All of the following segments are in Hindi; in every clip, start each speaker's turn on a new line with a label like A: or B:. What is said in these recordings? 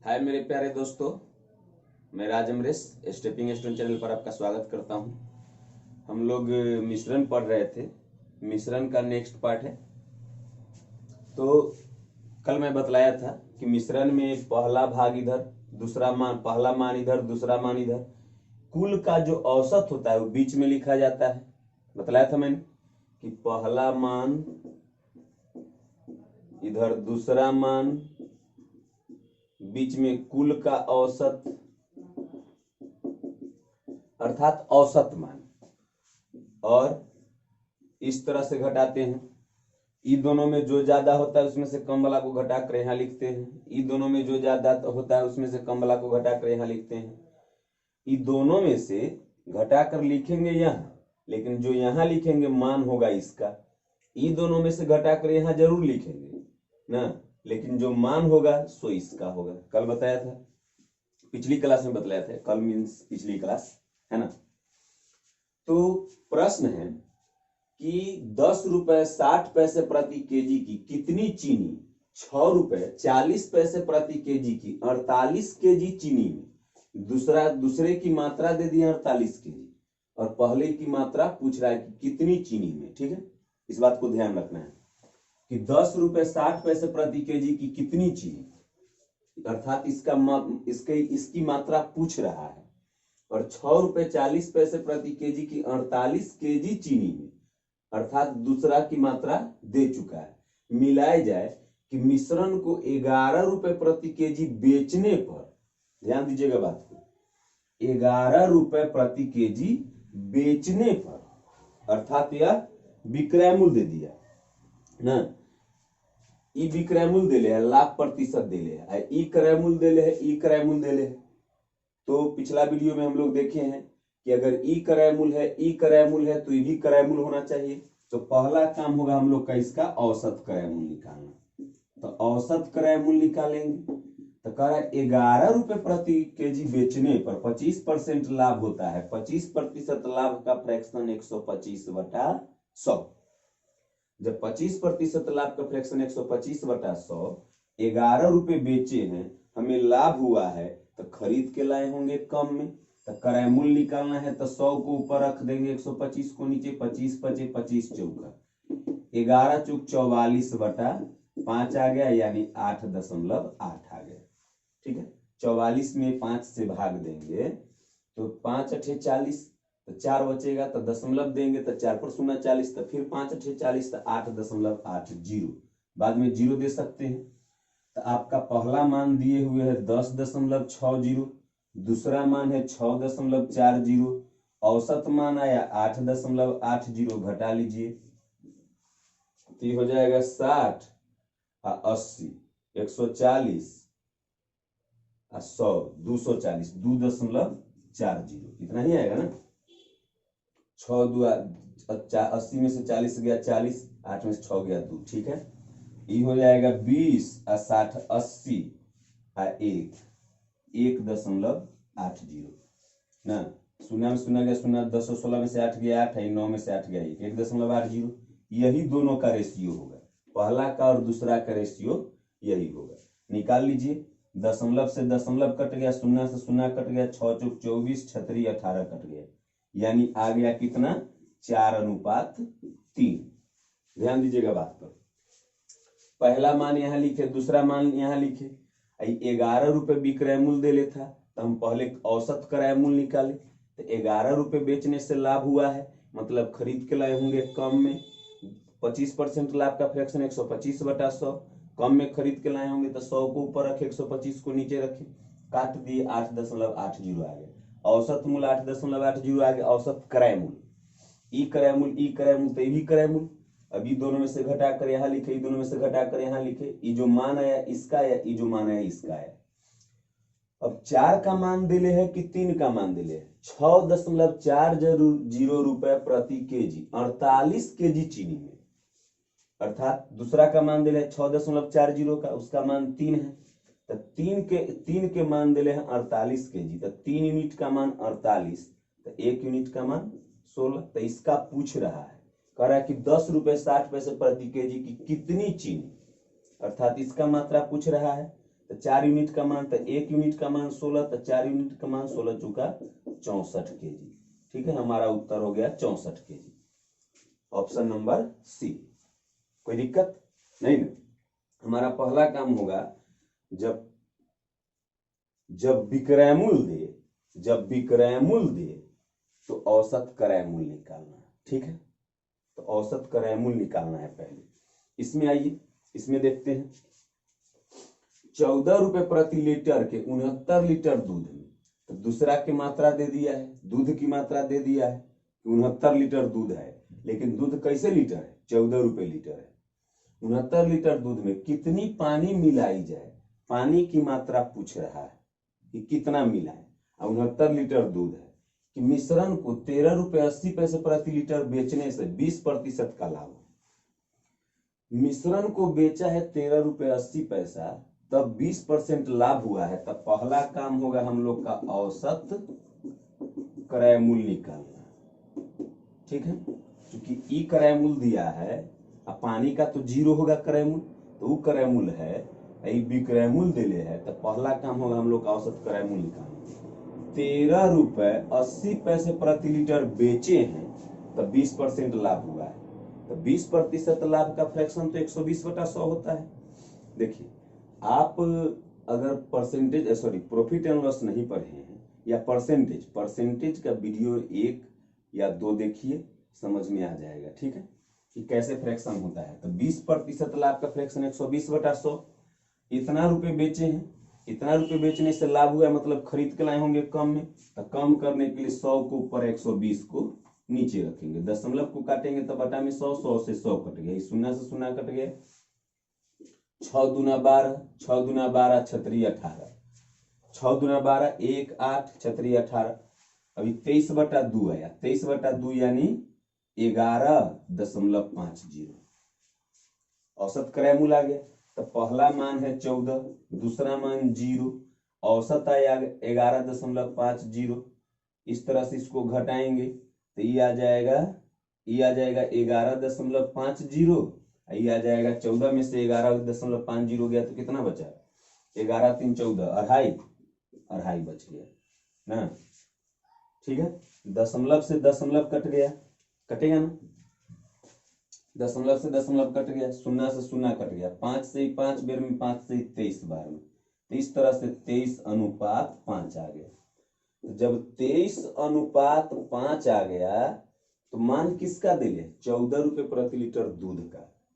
A: हाय मेरे प्यारे दोस्तों, मैं राज अमरेश स्टेपिंग स्टोन चैनल पर आपका स्वागत करता हूं। हम लोग मिश्रण पढ़ रहे थे। मिश्रण का नेक्स्ट पार्ट है। तो कल मैं बतलाया था कि मिश्रण में पहला भाग इधर, दूसरा मान, पहला मान इधर, दूसरा मान इधर। कुल का जो औसत होता है वो बीच में लिखा जाता है। बतलाया था मैंने कि पहला मान इधर, दूसरा मान, बीच में कुल का औसत अर्थात औसत मान, और इस तरह से घटाते हैं। ई दोनों में जो ज्यादा होता है उसमें से कम वाला को घटा कर यहाँ लिखते हैं। ई दोनों में जो ज्यादा होता है उसमें से कम वाला को घटा कर यहाँ लिखते हैं। ई दोनों में से घटा कर लिखेंगे यहाँ, लेकिन जो यहाँ लिखेंगे मान होगा इसका। ई दोनों में से घटा कर यहाँ जरूर लिखेंगे ना, लेकिन जो मान होगा सो इसका होगा। कल बताया था, पिछली क्लास में बतलाया था। कल मीन्स पिछली क्लास, है ना। तो प्रश्न है कि 10 रुपए 60 पैसे प्रति केजी की कितनी चीनी 6 रुपए 40 पैसे प्रति केजी की 48 केजी चीनी में, दूसरे की मात्रा दे दी 48 केजी और पहले की मात्रा पूछ रहा है कि कितनी चीनी में। ठीक है, इस बात को ध्यान रखना है कि 10 रुपए 60 पैसे प्रति केजी की कितनी चीनी, अर्थात इसकी मात्रा पूछ रहा है, और 6 रुपए 40 पैसे प्रति केजी की 48 केजी चीनी में, अर्थात दूसरा की मात्रा दे चुका है। मिलाए जाए कि मिश्रण को 11 रुपए प्रति केजी बेचने पर, ध्यान दीजिएगा बात को, 11 रुपए प्रति केजी बेचने पर, अर्थात यह विक्रय मूल्य दे दिया ना। ई विक्रय मूल्य दे ले है, लाभ प्रतिशत दे ले है, ई क्रय मूल्य दे ले है, ई क्रय मूल्य दे ले है। तो पिछला वीडियो में हम लोग देखे हैं कि अगर ई क्रय मूल्य है, ई क्रय मूल्य है, तो ई भी क्रय मूल्य होना चाहिए। तो पहला काम होगा हम लोग का इसका औसत क्रय मूल्य निकालना। तो औसत क्रय मूल्य निकालेंगे तो कह रहा है 11 रुपए प्रति केजी बेचने पर 25% लाभ होता है। 25% लाभ का फ्रैक्शन 125/100। जब 25% लाभ का फ्रैक्शन 125/100, 11 रुपए बेचे हैं, हमें लाभ हुआ है, तो खरीद के लाए होंगे कम में। तो क्रय मूल्य निकालना है तो 100 को ऊपर रख देंगे, 125 को नीचे, 25 पचे 25 चौका 11 चौक 44/5 आ गया, यानी 8.8 आ गया। ठीक है, 44 में 5 से भाग देंगे तो 5 अठे 40, तो 4 बचेगा, तो दशमलव देंगे तो 4 पर 0 40, तो फिर 5 अठे 40, तो 8.80। बाद में जीरो दे सकते हैं। तो आपका पहला मान दिए हुए है 10.60, दूसरा मान है 6.40, औसत मान आया 8.80, घटा लीजिए तो ये हो जाएगा 60 और 80, 140 और 100, 240, 2.40, इतना ही आएगा ना। 80 में से 40 गया 40, 8 में से 6 गया 2। ठीक है, ये हो जाएगा 20 और 60, 80 और 1.80 ना। 0 में 0 गया 0, 10 और 16 में से 8 गया 8, 9 में से 8 गया 1.80। यही दोनों का रेशियो होगा, पहला का और दूसरा का रेशियो यही होगा। निकाल लीजिए, दशमलव से दशमलव कट गया, 0 से 0 कट गया, 6 चौक 24, 36 18 कट गया, यानी आ गया कितना, 4:3। ध्यान दीजिएगा बात पर। पहला मान यहाँ लिखे, दूसरा मान यहाँ लिखे। 11 रुपए विक्रय मूल्य दे लेता तो हम पहले औसत क्रय मूल्य निकाले। तो 11 रुपए बेचने से लाभ हुआ है, मतलब खरीद के लाए होंगे कम में। 25% लाभ का फ्रैक्शन 125/100, कम में खरीद के लाए होंगे तो 100 को ऊपर रखे, 125 को नीचे रखे, काट दिए, 8.80 आ गया। औसत मूल्य 8.80 आ गया, औसत क्रय मूल्य। ई क्रय मूल्य, ई क्रय मूल्य, तो ई क्रय मूल्य। अभी दोनों में से घटा कर यहाँ लिखे, दोनों में से घटा कर यहाँ लिखे। ये जो मान आया इसका आया, ये जो मान आया इसका आया। अब 4 का मान दिले है कि 3 का मान दिले है, 6.40 रुपए प्रति केजी 48 केजी चीनी में, अर्थात दूसरा का मान दिले 6.40 का, उसका मान 3 है। तो 3 के मान दिले हैं 48 केजी, तो 3 यूनिट का मान 48, तो 1 यूनिट का मान 16। तो इसका पूछ रहा है, कह रहा है कि 10 रुपए 60 पैसे प्रति केजी की कितनी चीनी, अर्थात इसका मात्रा पूछ रहा है। तो 4 यूनिट का मान, तो 1 यूनिट का मान 16, तो 4 यूनिट का मान 16 चौका 64 केजी। ठीक है, हमारा उत्तर हो गया 64 केजी, ऑप्शन नंबर सी। कोई दिक्कत नहीं ना। हमारा पहला काम होगा, जब विक्रय मूल्य दे तो औसत क्रय मूल्य निकालना। ठीक है, तो औसत क्रय मूल्य निकालना है पहले। इसमें आइए, इसमें देखते हैं 14 रुपए प्रति लीटर के 69 लीटर दूध में, तो दूसरा की मात्रा दे दिया है, दूध की मात्रा दे दिया है, 69 लीटर दूध है, लेकिन दूध कैसे लीटर है, 14 रुपए लीटर है। 69 लीटर दूध में कितनी पानी मिलाई जाए, पानी की मात्रा पूछ रहा है कि कितना मिलाए, 69 लीटर दूध है, कि मिश्रण को 13 रुपए 80 पैसे प्रति लीटर बेचने से 20% का लाभ। मिश्रण को बेचा है 13 रुपए 80 पैसा, तब 20% लाभ हुआ है, तब पहला काम होगा हम लोग का औसत क्रय मूल्य निकालना। ठीक है, क्योंकि ई क्रय मूल्य दिया है, अब पानी का तो 0 होगा क्रय मूल्य, तो वो क्रय मूल्य है, विक्रय मूल्य दिले है, तो पहला काम होगा हम लोग का औसत क्रय मूल्य निकालना। 13 रुपए 80 पैसे प्रति लीटर बेचे हैं, तो 20% लाभ हुआ है, तो 20% लाभ का फ्रैक्शन तो 120/100 होता है। देखिए, आप अगर प्रॉफिट एंड लॉस नहीं पढ़े हैं या परसेंटेज का वीडियो 1 या 2 देखिए, समझ में आ जाएगा। ठीक है, कि कैसे फ्रैक्शन होता है। तो 20% लाभ का फ्रैक्शन 120/100। इतना रुपए बेचे हैं, इतना रुपए बेचने से लाभ हुआ, मतलब खरीद के लाए होंगे कम में, तो कम करने के लिए 100 को ऊपर 120 को नीचे रखेंगे, दशमलव को काटेंगे तो बटा में 100, 100 से 100 कट गया, 0 से 0 कट गया, 6 दूना 12, 6 दूना 12 छतरी 18, 6 दूना 12 1 8 छतरी 18। अभी 23/2 आया, 23/2 यानी 11.50। औसत क्रय मूल्य आ गया, तो पहला मान है 14, दूसरा मान 0, औसत आया 11.50। इस तरह से इसको घटाएंगे तो ये आ जाएगा 11.50, ये आ जाएगा 14 में से 11.50 गया, तो कितना बचा, 11 3 14, अढ़ाई बच गया ना। ठीक है, दशमलव से दशमलव कट गया, कटेगा ना, दशमलव से दशमलव कट गया, 0 से 0 कट गया, 5 से 5 बेर में, 5 से 23 बार में, तो इस तरह से 23:5 आ गया। तो जब 23:5 आ गया, तो मान किसका दिले, 14 रुपए प्रति लीटर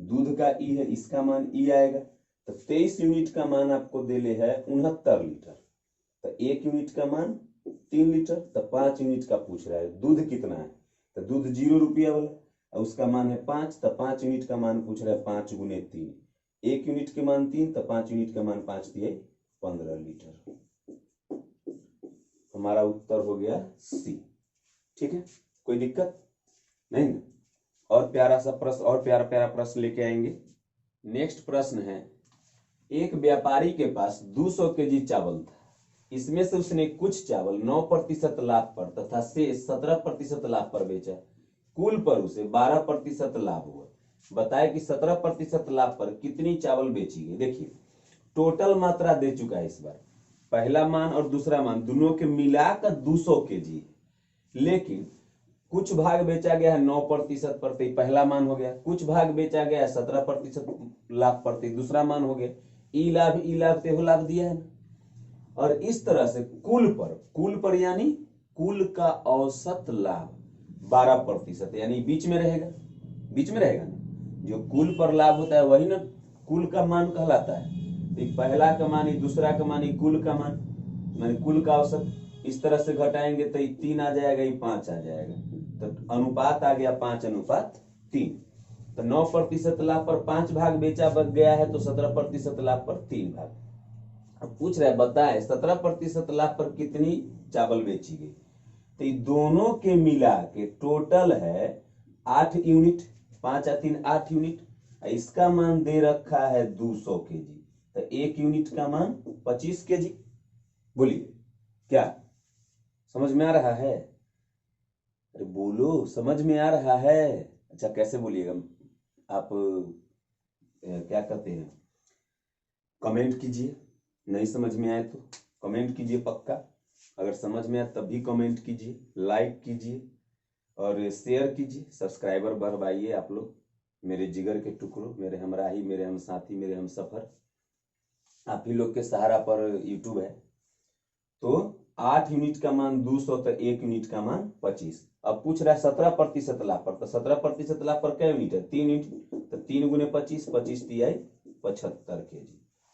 A: दूध का ई है, इसका मान ई आएगा। तो 23 यूनिट का मान आपको दिले है 69 लीटर, तो 1 यूनिट का मान 3 लीटर, तो 5 यूनिट का पूछ रहा है। दूध कितना है, तो दूध 0 रुपया वाला, और उसका मान है 5, तो 5 यूनिट का मान पूछ रहा है, 5 गुने 3, 1 यूनिट के मान 3, तो 5 यूनिट का मान 5 दिए 15 लीटर। हमारा उत्तर हो गया सी। ठीक है, कोई दिक्कत नहीं ना। और प्यारा सा प्रश्न, और प्यारा प्रश्न लेके आएंगे। नेक्स्ट प्रश्न है, एक व्यापारी के पास 200 केजी चावल था, इसमें से उसने कुछ चावल 9% लाभ पर तथा शेष 17% लाभ पर बेचा, कुल पर उसे 12% लाभ हुआ। बताए कि 17% लाभ पर कितनी चावल बेची गई। देखिए, टोटल मात्रा दे चुका है इस बार, पहला मान और दूसरा मान दोनों के मिलाकर 200 केजी, लेकिन कुछ भाग बेचा गया है 9% प्रति, पहला मान हो गया, कुछ भाग बेचा गया है 17% लाभ प्रति, दूसरा मान हो गया। ई लाभ ते लाभ दिया है ना। और इस तरह से कुल पर यानी कुल का औसत लाभ 12%, यानी बीच में रहेगा ना, जो कुल पर लाभ होता है वही ना कुल का मान कहलाता है। तो पहला का मान, दूसरा का मान, कुल का मान, माने कुल का औसत। इस तरह से घटाएंगे तो 3 आ जाएगा, 5 आ जाएगा, तो अनुपात आ गया 5:3। तो 9% लाभ पर 5 भाग बेचा बच गया है, तो 17% लाभ पर 3 भाग। अब पूछ रहा है, बताए 17% लाभ पर कितनी चावल बेची गई। तो ये दोनों के मिला के टोटल है 8 यूनिट, 5 या 3 8 यूनिट। इसका मान दे रखा है 200 केजी, तो 1 यूनिट का मान 25 केजी। बोलिए, क्या समझ में आ रहा है? अरे बोलो, समझ में आ रहा है? अच्छा, कैसे बोलिएगा आप, क्या कहते हैं, कमेंट कीजिए नहीं समझ में आए तो कमेंट कीजिए पक्का, अगर समझ में आए तब भी कमेंट कीजिए, लाइक कीजिए और शेयर कीजिए। सब्सक्राइबर बढ़वाइए आप लोग, मेरे जिगर के टुकड़ों, मेरे हमराही, मेरे हम साथी, मेरे हम सफर, आप ही लोग के सहारा पर यूट्यूब है। तो 8 यूनिट का मान 200 तो 1 यूनिट का मान 25। अब पूछ रहा है 17% लाभ पर, तो 17% लाभ पर क्या यूनिट है? 3 यूनिट, तो 3 गुने 25, 25 तिहाई 75 kg।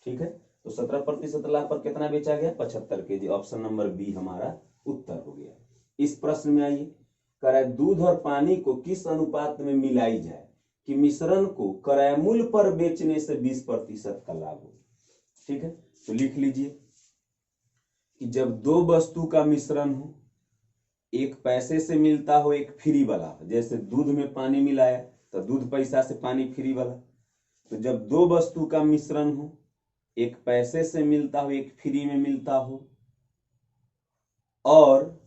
A: ठीक है, तो 17% लाभ पर कितना बेचा गया? 75 kg। ऑप्शन नंबर बी हमारा उत्तर हो गया। इस प्रश्न में आइए, कह रहा है दूध और पानी को किस अनुपात में मिलाई जाए कि मिश्रण को क्रय मूल्य पर बेचने से 20% का लाभ हो। ठीक है, तो लिख लीजिए कि जब दो वस्तु का मिश्रण हो, एक पैसे से मिलता हो, एक फ्री वाला हो, जैसे दूध में पानी मिलाया तो दूध पैसा से, पानी फ्री वाला। तो जब दो वस्तु का मिश्रण हो, एक पैसे से मिलता हो, एक फ्री में मिलता हो, और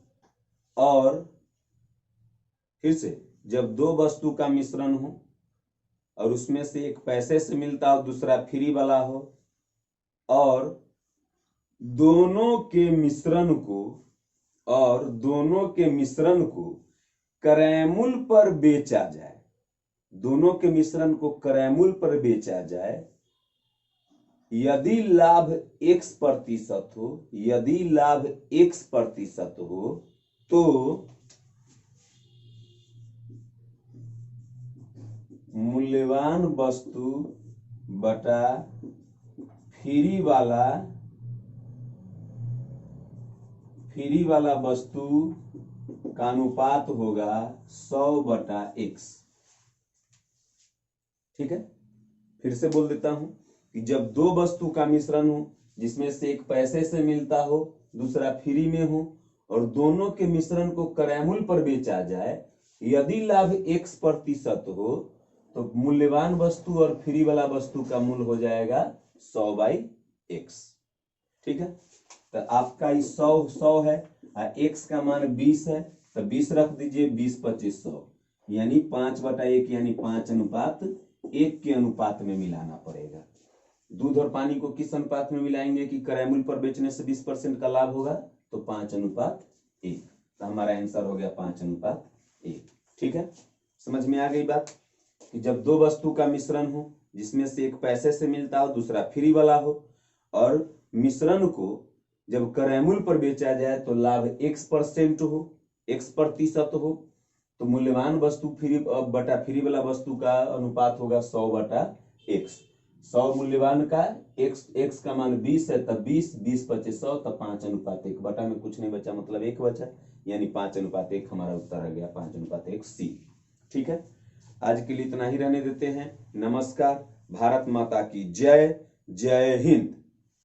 A: फिर से जब दो वस्तु का मिश्रण हो और उसमें से एक पैसे से मिलता हो, दूसरा फ्री वाला हो, और दोनों के मिश्रण को क्रय मूल्य पर बेचा जाए, दोनों के मिश्रण को क्रय मूल्य पर बेचा जाए, यदि लाभ X% हो, तो मूल्यवान वस्तु बटा फ्री वाला वस्तु का अनुपात होगा 100/X। ठीक है, फिर से बोल देता हूं कि जब दो वस्तु का मिश्रण हो, जिसमें से एक पैसे से मिलता हो, दूसरा फ्री में हो, और दोनों के मिश्रण को क्रय मूल्य पर बेचा जाए, यदि लाभ X% हो, तो मूल्यवान वस्तु और फ्री वाला वस्तु का मूल्य हो जाएगा 100/X। ठीक है, तो आपका 100 है, X का मान 20 है, तो 20 रख दीजिए, 20, 25, 100, यानी 5/1, यानी 5:1 के अनुपात में मिलाना पड़ेगा। दूध और पानी को किस अनुपात में मिलाएंगे कि क्रय मूल्य पर बेचने से 20% का लाभ होगा? तो 5:1। तो हमारा आंसर हो गया 5:1। ठीक है, समझ में आ गई बात कि जब दो वस्तु का मिश्रण हो, जिसमें से एक पैसे से मिलता हो, दूसरा फ्री वाला हो, और मिश्रण को जब क्रय मूल्य पर बेचा जाए तो लाभ X% हो, X% हो, तो मूल्यवान वस्तु बटा फ्री वाला वस्तु का अनुपात होगा 100/X। 100 मूल्यवान का, X का मान 20 है, तब 20, 20, 25, 100, तब 5:1। बटा में कुछ नहीं बचा, मतलब 1 बचा, यानी 5:1 हमारा उत्तर आ गया, 5:1 C। ठीक है, आज के लिए इतना ही रहने देते हैं। नमस्कार, भारत माता की जय, जय हिंद।